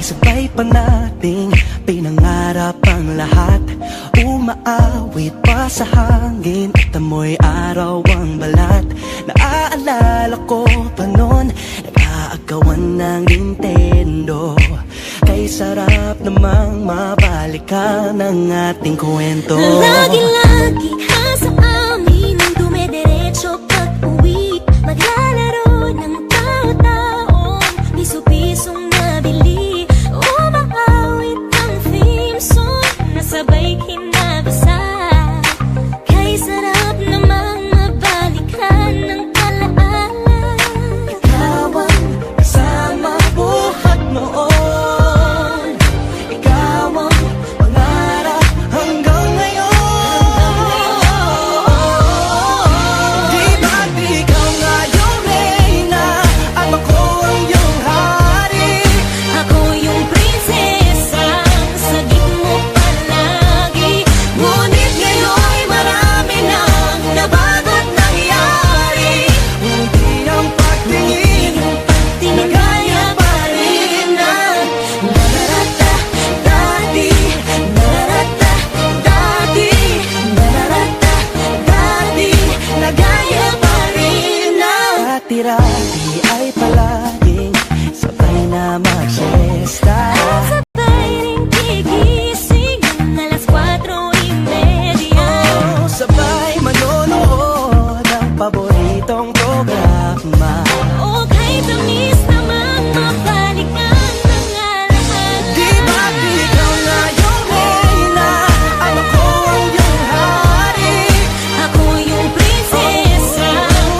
sabay pa nating pinangarap ang lahat. Umaawit pa sa hangin at amoy araw ang balat. Naaalala ko pa noon, nag-aagawan ng Nintendo. Kay sarap namang mabalikan ang ating kwento. Lagi-lagi ka sa amin ang dumediretso pag-uwi. Maglalaro ng tao-taong piso-pisong nabili. Umaawit ang theme song na sabay kinabasa. Kay sarap namang mabalikan ng alaala. Ikaw ang kasama buhat noon. Ikaw ang pangarap hanggang ngayon. Di ba't ikaw nga yung reyna at ako ang iyong hari? Ako yung prinsesa, sagip mo palagi. Ngunit ngayon'y marami nang nabago't nangyari. Hindi ang pagtingin na gaya pa rin ng nararata dati, nararata dati, nararata dati, na gaya pa rin ng dati-rati ay palaging sabay na mag-siesta. Sabay ring gigising ng alas 4:30. Oh, sabay manonood ng paboritong programa. O kahit tamis naman mabalikan ng alaala. Di ba't ikaw nga yung reyna at ako ang iyong hari? Ako yung prinsesa,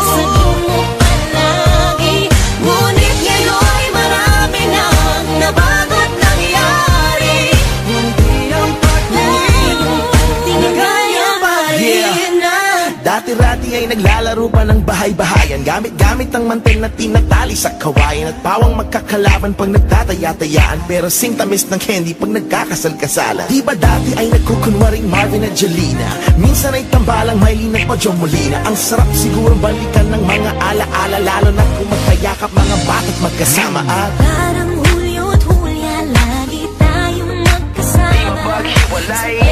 sagip mo palagi. Ngunit ngayon'y marami nang nabago't nangyari. Hindi ang pagtingin na gaya pa rin ng Dati-rati ay naglalaro pa ng bahay-bahayan. Gamit-gamit ang mantel na tinatali sa kawayan. At pawang magkakalaban pag nagtataya-tayaan. Pero singtamis ng candy pag nagkakasal-kasalan. Di ba dati ay nagkukunwaring Marvin at Jelena? Minsan ay tambalang Maylene at Joe Molina. Ang sarap siguro balikan ng mga ala-ala. Lalo na kung magkayakap mga bata't magkasama. At Parang Hulyo at Hulya, lagi tayong magkasama. maghiwalay.